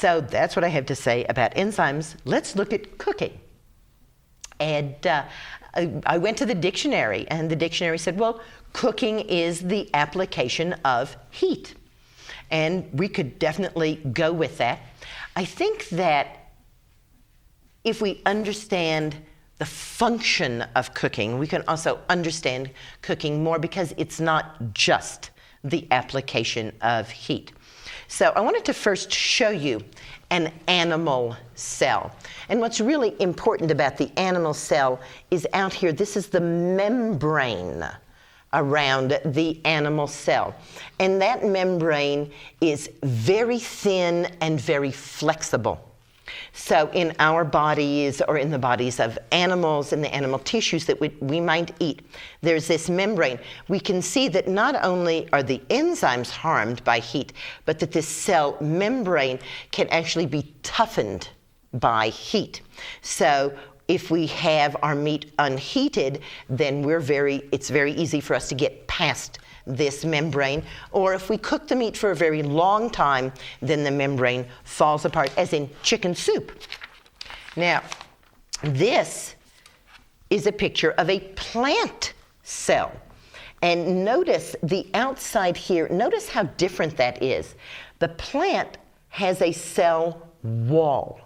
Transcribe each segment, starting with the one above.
So that's what I have to say about enzymes. Let's look at cooking. And I went to the dictionary, and the dictionary said, well, cooking is the application of heat. And we could definitely go with that. I think that if we understand the function of cooking, we can also understand cooking more, because it's not just the application of heat. So I wanted to first show you an animal cell. And what's really important about the animal cell is out here. This is the membrane around the animal cell. And that membrane is very thin and very flexible. So in our bodies, or in the bodies of animals, in the animal tissues that we might eat, there's this membrane. We can see that not only are the enzymes harmed by heat, but that this cell membrane can actually be toughened by heat. So if we have our meat unheated, then it's very easy for us to get past this membrane. Or if we cook the meat for a very long time, then the membrane falls apart, as in chicken soup. Now, this is a picture of a plant cell. And notice the outside here. Notice how different that is. The plant has a cell wall,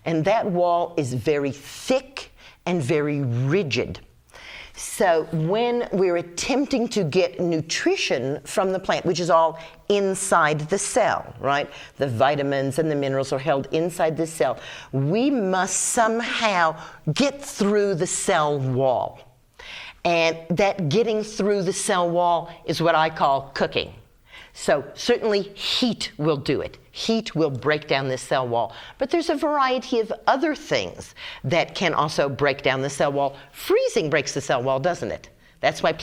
and that wall is very thick and very rigid. So when we're attempting to get nutrition from the plant, which is all inside the cell, right? The vitamins and the minerals are held inside the cell. We must somehow get through the cell wall. And that getting through the cell wall is what I call cooking. So certainly heat will do it. Heat will break down this cell wall. But there's a variety of other things that can also break down the cell wall. Freezing breaks the cell wall, doesn't it? That's why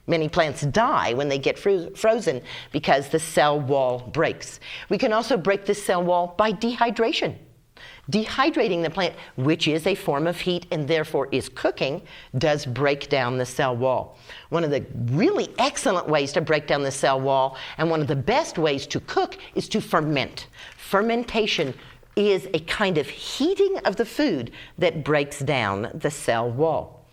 many plants die when they get frozen, because the cell wall breaks. We can also break the cell wall by dehydration. Dehydrating the plant, which is a form of heat and therefore is cooking, does break down the cell wall. One of the really excellent ways to break down the cell wall, and one of the best ways to cook, is to ferment. Fermentation is a kind of heating of the food that breaks down the cell wall.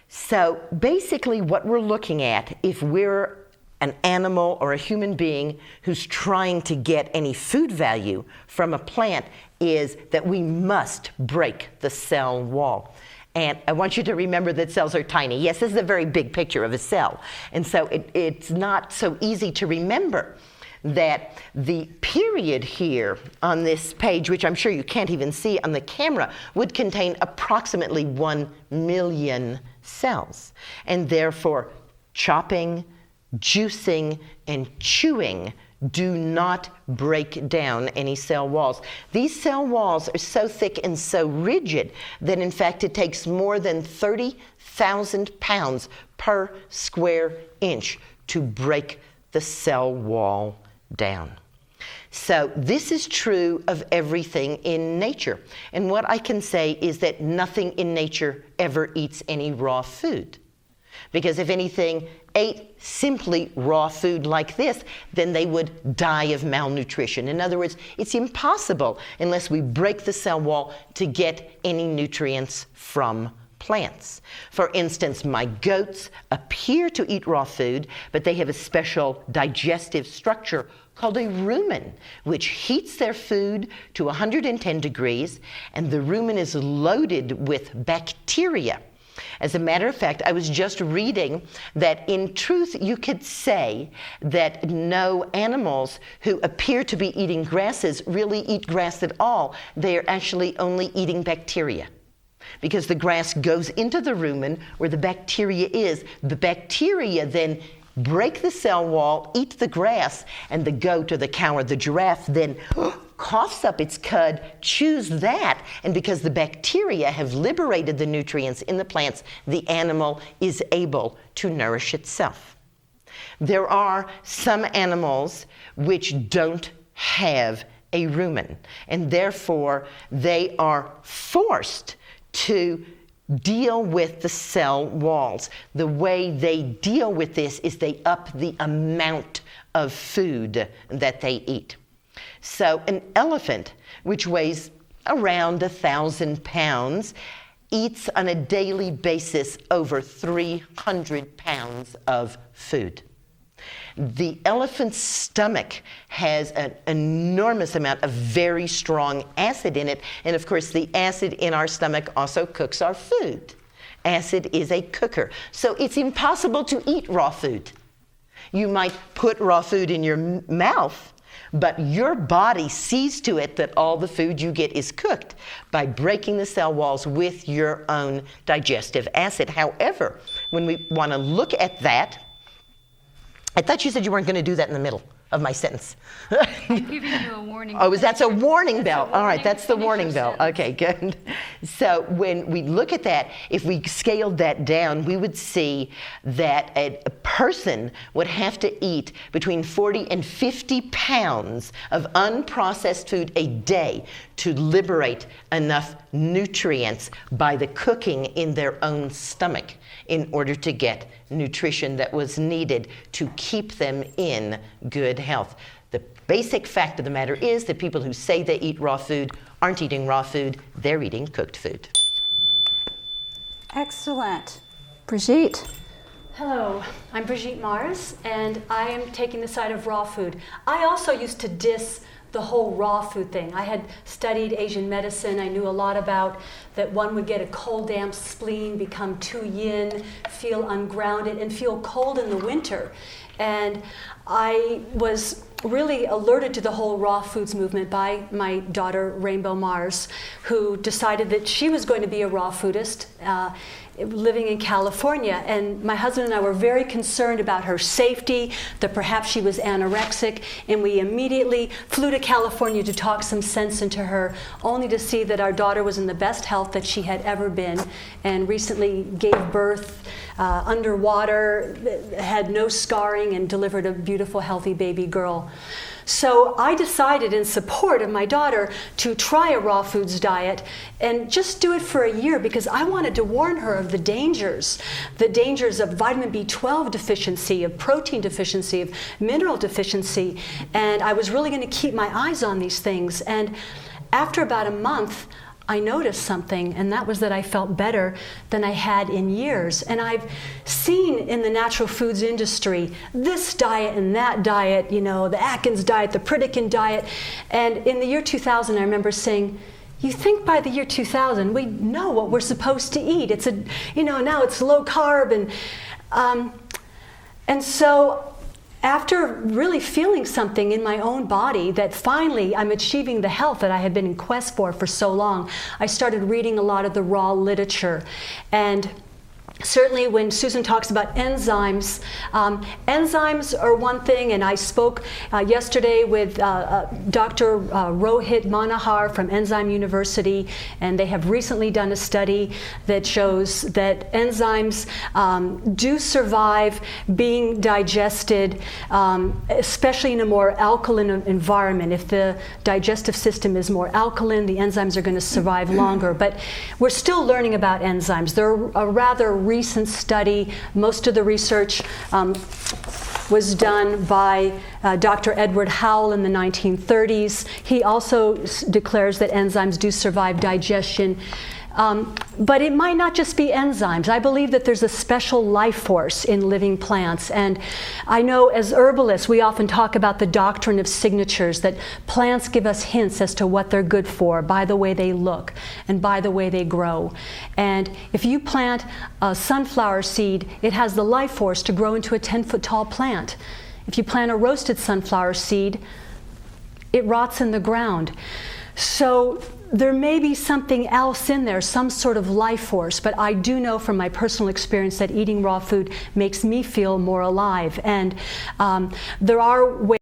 So basically what we're looking at, if we're an animal or a human being who's trying to get any food value from a plant, is that we must break the cell wall. And I want you to remember that cells are tiny. Yes, this is a very big picture of a cell. And so it's not so easy to remember that the period here on this page, which I'm sure you can't even see on the camera, would contain approximately 1 million cells. And therefore, chopping, juicing, and chewing do not break down any cell walls. These cell walls are so thick and so rigid that in fact it takes more than 30,000 pounds per square inch to break the cell wall down. So this is true of everything in nature. And what I can say is that nothing in nature ever eats any raw food. Because if anything ate simply raw food like this, then they would die of malnutrition. In other words, it's impossible, unless we break the cell wall, to get any nutrients from plants. For instance, my goats appear to eat raw food, but they have a special digestive structure called a rumen, which heats their food to 110 degrees, and the rumen is loaded with bacteria. As a matter of fact, I was just reading that in truth you could say that no animals who appear to be eating grasses really eat grass at all. They are actually only eating bacteria, because the grass goes into the rumen where the bacteria is. The bacteria then break the cell wall, eat the grass, and the goat or the cow or the giraffe then coughs up its cud, chews that, and because the bacteria have liberated the nutrients in the plants, the animal is able to nourish itself. There are some animals which don't have a rumen, and therefore they are forced to deal with the cell walls. The way they deal with this is they up the amount of food that they eat. So an elephant, which weighs around 1,000 pounds, eats on a daily basis over 300 pounds of food. The elephant's stomach has an enormous amount of very strong acid in it, and of course the acid in our stomach also cooks our food. Acid is a cooker, so it's impossible to eat raw food. You might put raw food in your mouth, but your body sees to it that all the food you get is cooked by breaking the cell walls with your own digestive acid. However, when we want to look at that, I thought you said you weren't going to do that in the middle of my sentence. I'm giving you a warning. Oh, that's a warning bell. All right, that's the Finish warning your bell. sentence. Okay, good. So when we look at that, if we scaled that down, we would see that a person would have to eat between 40 and 50 pounds of unprocessed food a day to liberate enough nutrients by the cooking in their own stomach in order to get nutrition that was needed to keep them in good health. The basic fact of the matter is that people who say they eat raw food aren't eating raw food, they're eating cooked food. Excellent. Brigitte. Hello, I'm Brigitte Mars, and I am taking the side of raw food. I also used to diss the whole raw food thing. I had studied Asian medicine. I knew a lot about that one would get a cold, damp spleen, become too yin, feel ungrounded, and feel cold in the winter. And I was really alerted to the whole raw foods movement by my daughter, Rainbow Mars, who decided that she was going to be a raw foodist, living in California. And my husband and I were very concerned about her safety, that perhaps she was anorexic, and we immediately flew to California to talk some sense into her, only to see that our daughter was in the best health that she had ever been, and recently gave birth underwater, had no scarring, and delivered a beautiful, healthy baby girl. So I decided, in support of my daughter, to try a raw foods diet and just do it for a year, because I wanted to warn her of the dangers of vitamin B12 deficiency, of protein deficiency, of mineral deficiency. And I was really going to keep my eyes on these things. And after about a month, I noticed something, and that was that I felt better than I had in years. And I've seen in the natural foods industry this diet and that diet, you know, the Atkins diet, the Pritikin diet. And in the year 2000, I remember saying, you think by the year 2000, we know what we're supposed to eat. It's now it's low carb. And so after really feeling something in my own body that finally I'm achieving the health that I had been in quest for so long, I started reading a lot of the raw literature. And certainly when Susun talks about enzymes, enzymes are one thing, and I spoke yesterday with Dr. Rohit Manohar from Enzyme University, and they have recently done a study that shows that enzymes do survive being digested, especially in a more alkaline environment. If the digestive system is more alkaline, the enzymes are going to survive longer. But we're still learning about enzymes. They're a rather recent study. Most of the research was done by Dr. Edward Howell in the 1930s. He also declares that enzymes do survive digestion. But it might not just be enzymes. I believe that there's a special life force in living plants. And I know as herbalists, we often talk about the doctrine of signatures, that plants give us hints as to what they're good for by the way they look and by the way they grow. And if you plant a sunflower seed, it has the life force to grow into a 10-foot tall plant. If you plant a roasted sunflower seed, it rots in the ground. So there may be something else in there, some sort of life force, but I do know from my personal experience that eating raw food makes me feel more alive. And there are ways